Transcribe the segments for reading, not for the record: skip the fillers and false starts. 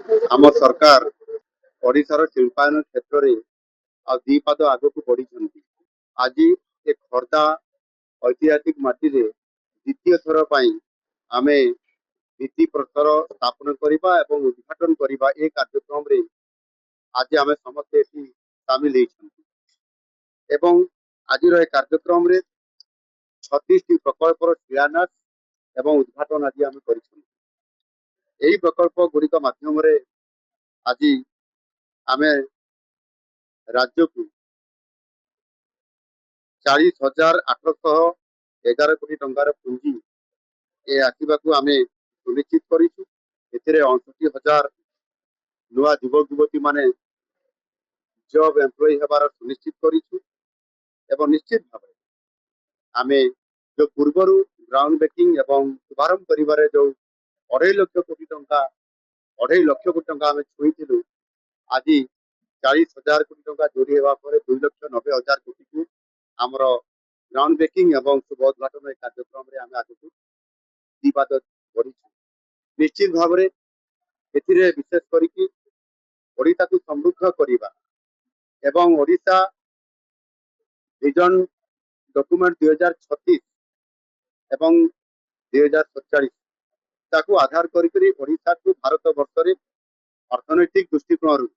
ଆମ ସରକାର ଓଡ଼ିଶାର ଶିଳ୍ପାୟନ କ୍ଷେତ୍ରରେ ଆଉ ଦି ପାଦ ଆଗକୁ ବଢିଛନ୍ତି। ଆଜି ଏ ଖୋର୍ଦ୍ଧା ଐତିହାସିକ ମାଟିରେ ଦ୍ୱିତୀୟ ଥର ପାଇଁ ଆମେ ଭିତ୍ତି ପ୍ରସ୍ତର ସ୍ଥାପନ କରିବା ଏବଂ ଉଦ୍ଘାଟନ କରିବା ଏ କାର୍ଯ୍ୟକ୍ରମରେ ଆଜି ଆମେ ସମସ୍ତେ ଏଠି ସାମିଲ ହେଇଛନ୍ତି ଏବଂ ଆଜିର ଏ କାର୍ଯ୍ୟକ୍ରମରେ 36ଟି ପ୍ରକଳ୍ପର ଶିଳାନ୍ୟାସ ଏବଂ ଉଦ୍ଘାଟନ ଆଜି ଆମେ କରିଛନ୍ତି। ଏହି ପ୍ରକଳ୍ପ ଗୁଡ଼ିକ ମାଧ୍ୟମରେ ଆଜି ଆମେ ରାଜ୍ୟକୁ 40,811 କୋଟି ଟଙ୍କାର ପୁଞ୍ଜି ଆସିବାକୁ ଆମେ ସୁନିଶ୍ଚିତ କରିଛୁ। ଏଥିରେ 69,000 ନୂଆ ଯୁବକ ଯୁବତୀ ମାନେ ଜବ୍ ଏମ୍ପ୍ଲୟି ହେବାର ସୁନିଶ୍ଚିତ କରିଛୁ ଏବଂ ନିଶ୍ଚିତ ଭାବରେ ଆମେ जो पूर्वर ग्राउंड ब्रेकिंग एवं शुभारंभ करिबारे जो 2.5 लक्ष कोटी टंका आम छुईलु आज 40,000 कोटी टंका जोड़ी होगा 2,90,000 कोटी को आमर ग्राउंड ब्रेकिंग एवं शुभ उद्घाटन कार्यक्रम में आम आज दीपाद बढ़ी निश्चित भाव विशेष करके ओडिशा को समृद्ध करने एवं ओडिशा विजन डॉक्यूमेंट 2036 एवं 2047 ताकू आधार करी ओडिशा को भारत वर्ष अर्थनैतिक दृष्टिकोण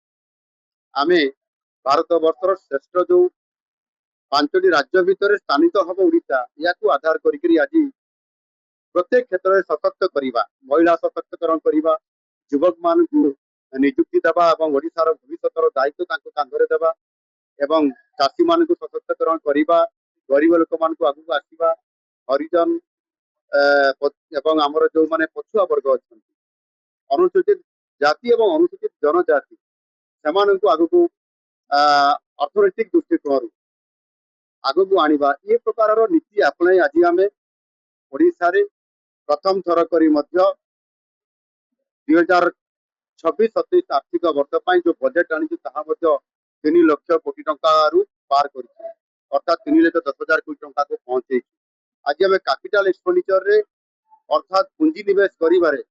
आम भारत वर्षर श्रेष्ठ जो 5टी राज्य भितर स्थानित हम ओडिशा या आधार करी आज प्रत्येक क्षेत्र में सशक्त करवा महिला सशक्तिकरण करवा युवक मान निजुक्ति देवा और ओडिशार भविष्य दायित्व कांधरे देवा एवं चाषी मान सशक्तिकरण करवा गरीब लोक मान आगू आसवा हरिजन एवं आमर जो माने पछुआ वर्ग अच्छा अनुसूचित जाति एवं अनुसूचित जनजाति से आगू अर्थनैतिक दृष्टिकोण आगू आनिबा ये प्रकार नीति आपणाई आज आम ओडिशा रे प्रथम थर करी 2026-27 आर्थिक वर्ष पर जो बजेट आनी 3 लाख कोटी टंका रु पार कर अर्थात 3,10,000 कोटी टंका को पहुंचे आज आम कैपिटल एक्सपेंडिचर रे अर्थात पुंजी निवेश करिबारे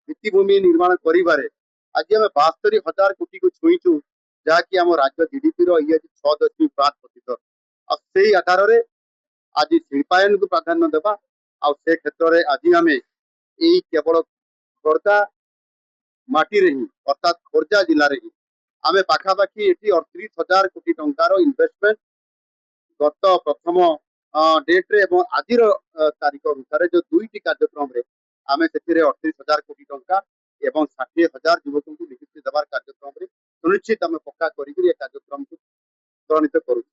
भित्तिभूमि निर्माण करिबारे आज आम 72,000 कोटी को छुईचु जहाँकि आम राज्य जीडीपी रो 6.5% और से आधार रे आज शिल्पायन को प्राधान्य देवा आ से क्षेत्र में आज आम यही केवल खोर्धा माटी रे ही अर्थात खोर्धा जिले में ही आम पाखापाखि ये 38,000 कोटी टंकार इन्वेस्टमेंट गत प्रथम डेट रे एवं आज तारीख अनुसार जो 2टी कार्यक्रम रे आम से 38,000 कोटी टंका एवं 60,000 युवक को नियुक्ति देवार कार्यक्रम रे सुनिश्चित आम पक्का करी कार्यक्रम को त्वरान्वित करूँ।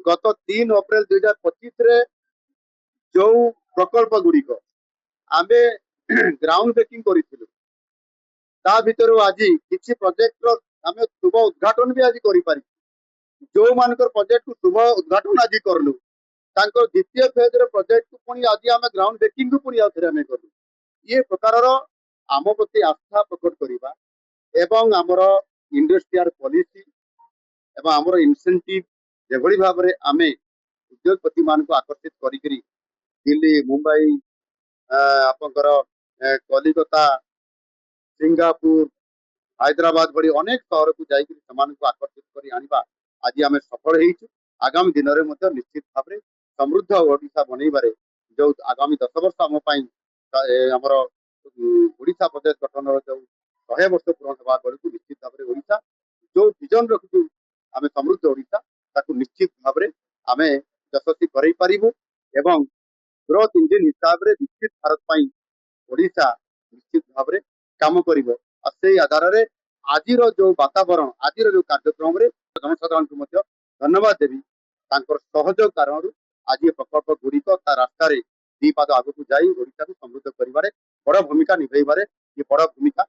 गत 3 अप्रैल 2025 रे जो प्रकल्प गुड़िक आम ग्राउंड ब्रेकिंग करूँ ता भितर आज किसी प्रोजेक्ट आम शुभ उद्घाटन भी आज करें जो मान प्रोजेक्ट को शुभ उद्घाटन आज करूँ द्वितीय फेज प्रोजेक्ट को पुणी आज आम ग्राउंड ब्रेकिंग को पुणी आम करूँ ये प्रकार आम प्रति आस्था प्रकट करवा एवं आमर इंडस्ट्रियल पॉलिसी एवं आमर इनसेंटिव जेभली भाव में आम उद्योगपति मान को आकर्षित करी दिल्ली मुंबई आपंकर कलिकता सिंगापुर हैदराबाद भली अनेक सहर को जाकर आकर्षित कर आनिबा आज आम सफल होइछु। आगामी दिन में निश्चित भाव में समृद्ध ओडिशा बनइबारे जो आगामी 10 वर्ष आम आमर ओडिशा प्रदेश गठन जो 100 वर्ष पूर्ण होगा बेलू निश्चित भाव में ओडिशा जो विजन रखु आम समृद्ध ओडिशा ताकू निश्चित भाव में आम यशस्वी करई पारिबु एवं ग्रोथ इंजिन हिसाब से विकसित भारत पाई ओडिशा निश्चित भाव में काम करिवो से आधार रे आज जो वातावरण आज जो कार्यक्रम रे जनसाधारण को धन्यवाद देवी सहयोग कारण आज ये प्रकल्प गुड़िक रास्तार 2 पाद आगू जाई ओडिशा को समृद्ध करिबारे बड़ भूमिका निभाइबारे ये बड़ भूमिका